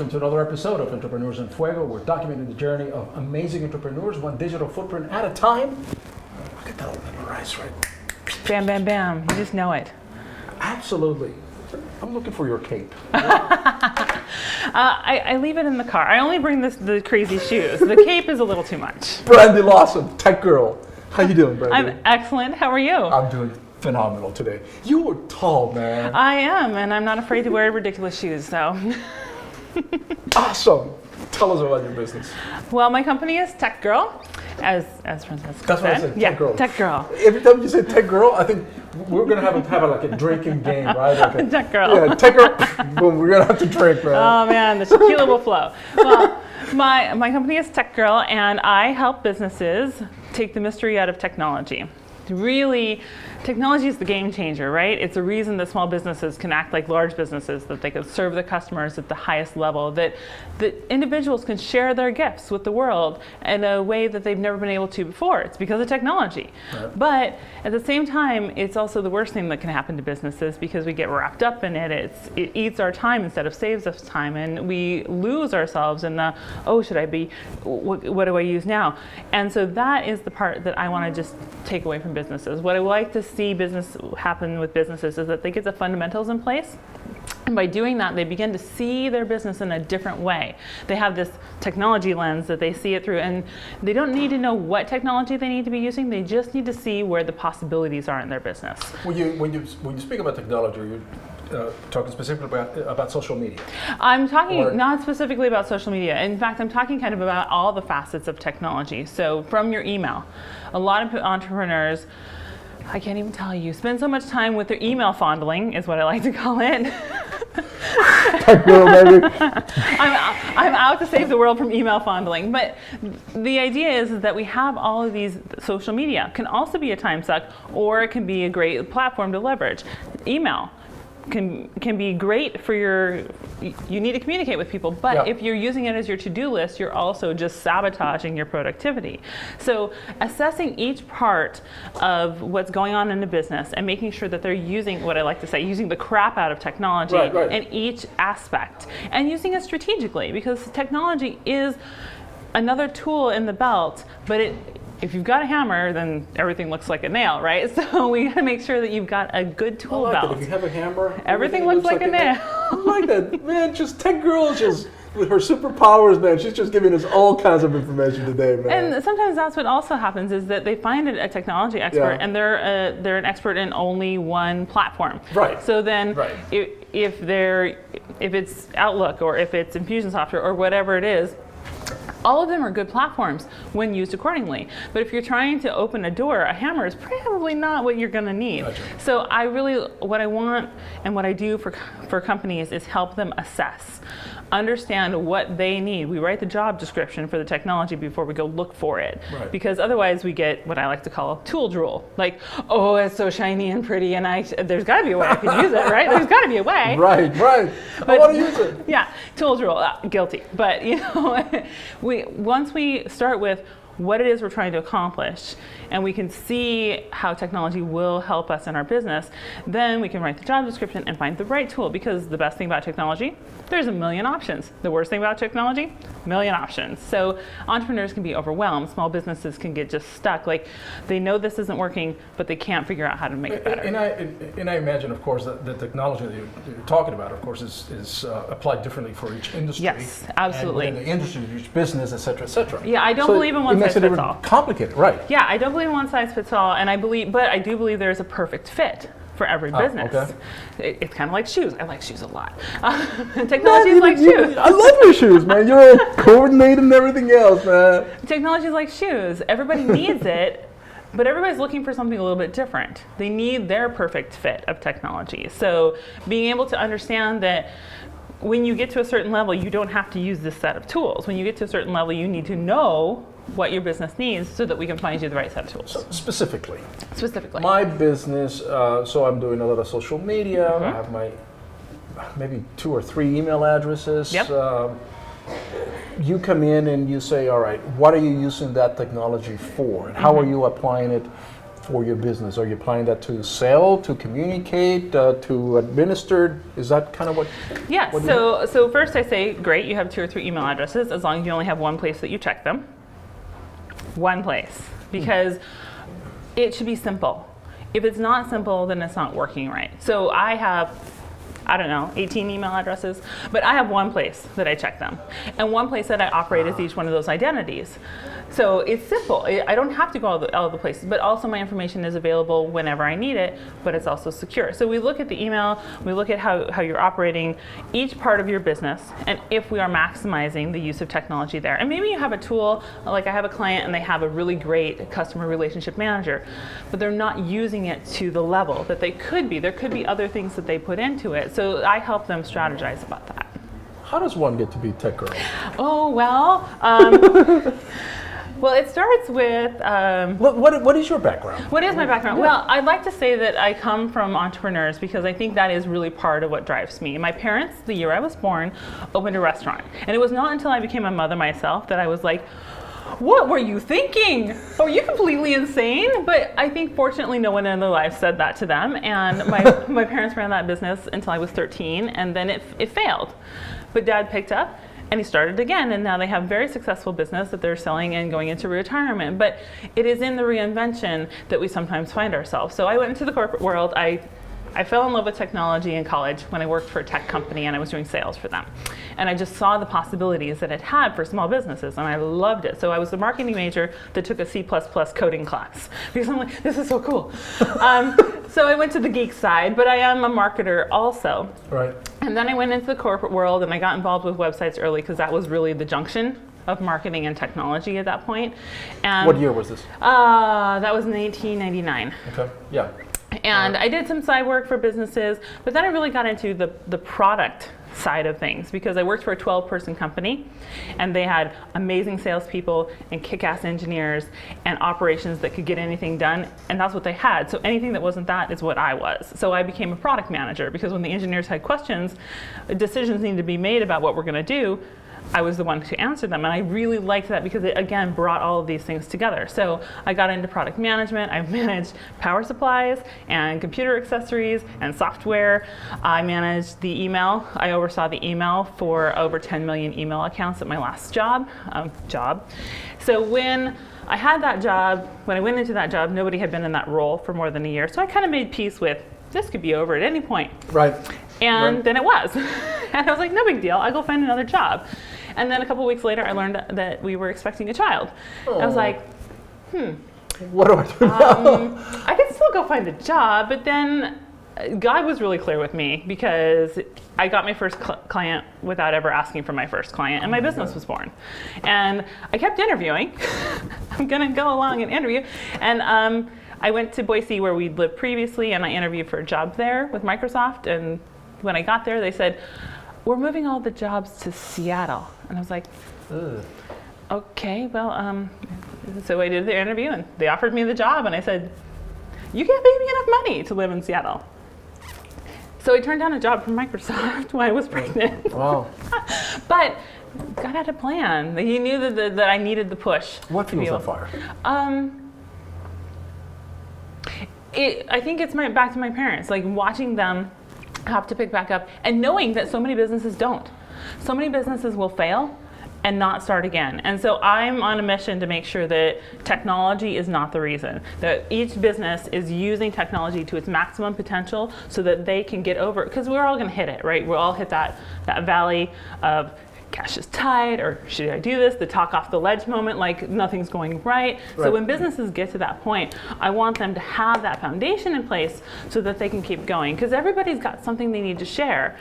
welcome to another episode of Entrepreneurs en Fuego. We're documenting the journey of amazing entrepreneurs, one digital footprint at a time. Look at that all memorized, right? Bam, bam, bam. You just know it. Absolutely. I'm looking for your cape. I leave it in the car. I only bring the crazy shoes. The cape is a little too much. Brandy Lawson, TEKGIRL. How you doing, Brandy? I'm excellent. How are you? I'm doing phenomenal today. You were tall, man. I am, and I'm not afraid to wear ridiculous shoes, so. Awesome. Tell us about your business. Well, my company is TEKGIRL, as Francesca That's said. what I said, Yeah, TEKGIRL. TEKGIRL. Every time you say TEKGIRL, I think we're gonna have like a drinking game, right? Like TEKGIRL. Yeah, TEKGIRL. Boom, we're gonna have to drink, man. Oh man, the tequila will flow. Well, my company is TEKGIRL, and I help businesses take the mystery out of technology. Really, technology is the game changer, right? It's the reason that small businesses can act like large businesses, that they can serve their customers at the highest level, that individuals can share their gifts with the world in a way that they've never been able to before. It's because of technology. Right. But at the same time, it's also the worst thing that can happen to businesses because we get wrapped up in it. It eats our time instead of saves us time, and we lose ourselves in the, oh, should I be, what do I use now? And so that is the part that I want to just take away from businesses. What I like to see business happen with businesses is that they get the fundamentals in place, and by doing that they begin to see their business in a different way. They have this technology lens that they see it through, and they don't need to know what technology they need to be using. They just need to see where the possibilities are in their business. When you speak about technology, you're talking specifically about social media. I'm talking not specifically about social media. In fact, I'm talking kind of about all the facets of technology. So from your email, a lot of entrepreneurs, I can't even tell you, spend so much time with their email fondling, is what I like to call it. I'm out to save the world from email fondling. But the idea is that we have all of these social media. Can also be a time suck, or it can be a great platform to leverage. Email can be great for you need to communicate with people, but if you're using it as your to-do list, you're also just sabotaging your productivity. So assessing each part of what's going on in the business and making sure that they're using, what I like to say, using the crap out of technology in each aspect, and using it strategically, because technology is another tool in the belt, but if you've got a hammer, then everything looks like a nail, right? So we got to make sure that you've got a good tool belt. If you have a hammer, everything looks like a nail. I like that, man. Just TEKGIRL, just with her superpowers, man. She's just giving us all kinds of information today, man. And sometimes that's what also happens is that they find a technology expert, and they're an expert in only one platform. Right. So then, if it's Outlook or if it's Infusionsoft or whatever it is, all of them are good platforms when used accordingly. But if you're trying to open a door, a hammer is probably not what you're going to need. Gotcha. So what I want and what I do for companies is help them assess, understand what they need. We write the job description for the technology before we go look for it. Right. Because otherwise we get what I like to call tool drool. Like, oh, it's so shiny and pretty, and there's got to be a way I can use it, right? There's got to be a way. Right. But, I want to use it. Yeah, tool drool, guilty. But once we start with what it is we're trying to accomplish, and we can see how technology will help us in our business, then we can write the job description and find the right tool. Because the best thing about technology, there's a million options. The worst thing about technology, a million options. So entrepreneurs can be overwhelmed. Small businesses can get just stuck. Like, they know this isn't working, but they can't figure out how to make it better. And I imagine, of course, that the technology that you're talking about, of course, is applied differently for each industry. Yes, absolutely. And the industry, each business, et cetera, et cetera. Yeah, I don't believe in one size fits all. Complicated, right? Yeah, I don't believe in one size fits all, and I do believe there's a perfect fit for every business. Okay. It's kind of like shoes. I like shoes a lot. Technology is like shoes. I love your shoes, man. You're coordinated and everything else, man. Technology is like shoes. Everybody needs it, but everybody's looking for something a little bit different. They need their perfect fit of technology. So being able to understand that when you get to a certain level, you don't have to use this set of tools. When you get to a certain level, you need to know what your business needs so that we can find you the right set of tools. So specifically. My business, so I'm doing a lot of social media. Mm-hmm. I have my maybe 2 or 3 email addresses. Yep. You come in and you say, all right, what are you using that technology for? And how are you applying it for your business? Are you planning that to sell, to communicate, to administer? Is that kind of what? Yeah. So first I say, great, you have 2 or 3 email addresses, as long as you only have one place that you check them. One place, because it should be simple. If it's not simple, then it's not working right. So I have, I don't know, 18 email addresses, but I have one place that I check them, and one place that I operate as each one of those identities. So it's simple. I don't have to go all the places, but also my information is available whenever I need it, but it's also secure. So we look at the email, we look at how you're operating each part of your business, and if we are maximizing the use of technology there. And maybe you have a tool, like I have a client and they have a really great customer relationship manager, but they're not using it to the level that they could be. There could be other things that they put into it. So I help them strategize about that. How does one get to be tech girl? Oh, well, well, it starts with... What is your background? What is my background? Yeah. Well, I'd like to say that I come from entrepreneurs because I think that is really part of what drives me. My parents, the year I was born, opened a restaurant. And it was not until I became a mother myself that I was like, what were you thinking? Oh, you're completely insane. But I think fortunately no one in their life said that to them. And my parents ran that business until I was 13, and then it failed. But Dad picked up and he started again, and now they have a very successful business that they're selling and going into retirement. But it is in the reinvention that we sometimes find ourselves. So I went into the corporate world. I fell in love with technology in college when I worked for a tech company and I was doing sales for them. And I just saw the possibilities that it had for small businesses, and I loved it. So I was a marketing major that took a C++ coding class because I'm like, this is so cool. So I went to the geek side, but I am a marketer also. Right. And then I went into the corporate world and I got involved with websites early because that was really the junction of marketing and technology at that point. And what year was this? That was in 1999. Okay, yeah. And I did some side work for businesses, but then I really got into the product side of things because I worked for a 12-person company, and they had amazing salespeople and kick-ass engineers and operations that could get anything done, and that's what they had. So anything that wasn't that is what I was. So I became a product manager because when the engineers had questions, decisions needed to be made about what we're going to do, I was the one to answer them, and I really liked that because it again brought all of these things together. So I got into product management. I've managed power supplies and computer accessories and software. I managed the email. I oversaw the email for over 10 million email accounts at my last job. So when I had that job, when I went into that job, nobody had been in that role for more than a year. So I kind of made peace with this could be over at any point. Right. And then it was. And I was like, no big deal. I'll go find another job. And then a couple weeks later, I learned that we were expecting a child. I was like, what do I do now? I could still go find a job, but then God was really clear with me because I got my first client without ever asking for my first client, and my business was born. And I kept interviewing. I'm going to go along and interview. And I went to Boise where we'd lived previously, and I interviewed for a job there with Microsoft. And when I got there, they said, we're moving all the jobs to Seattle. And I was like, okay, well, so I did the interview and they offered me the job, and I said, you can't pay me enough money to live in Seattle. So I turned down a job from Microsoft when I was pregnant. Wow. But God had a plan. He knew that I needed the push. What fuels that fire? I think it's back to my parents, like watching them have to pick back up and knowing that so many businesses don't. So many businesses will fail and not start again. And so I'm on a mission to make sure that technology is not the reason, that each business is using technology to its maximum potential so that they can get over it, because we're all gonna hit it, right? We'll all hit that valley of cash is tight, or should I do this? The talk off the ledge moment, like nothing's going right. So when businesses get to that point, I want them to have that foundation in place so that they can keep going, because everybody's got something they need to share.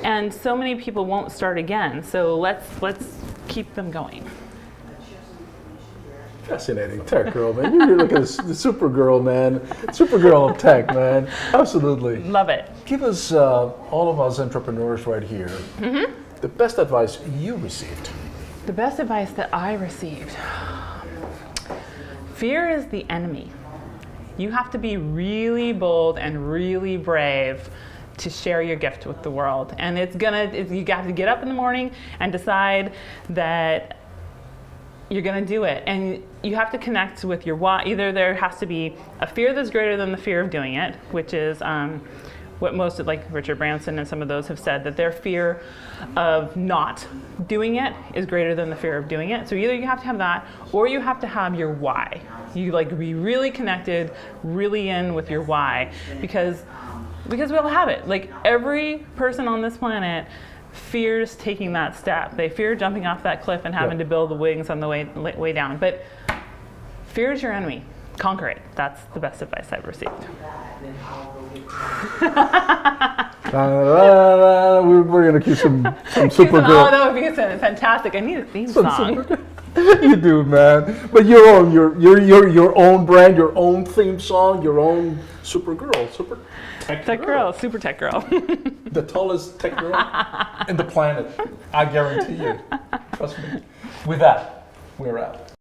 And so many people won't start again. So let's keep them going. Fascinating. Tech girl, man. You're like the super girl, man. Super girl of tech, man. Absolutely. Love it. Give us, all of us entrepreneurs right here, the best advice you received. The best advice that I received. Fear is the enemy. You have to be really bold and really brave to share your gift with the world. And you have to get up in the morning and decide that you're going to do it. And you have to connect with your why. Either there has to be a fear that's greater than the fear of doing it, which is what most of, like Richard Branson and some of those have said, that their fear of not doing it is greater than the fear of doing it. So either you have to have that, or you have to have your why. You like be really connected, really in with your why, because we all have it. Like every person on this planet fears taking that step. They fear jumping off that cliff and having to build the wings on the way down. But fear is your enemy. Conquer it. That's the best advice I've received. We're gonna keep some Supergirl. Oh, that would be fantastic. I need a theme song. You do, man. But your own brand, your own theme song, your own Supergirl, super Tech girl, super tech girl. The tallest tech girl in the planet. I guarantee you. Trust me. With that, we're out.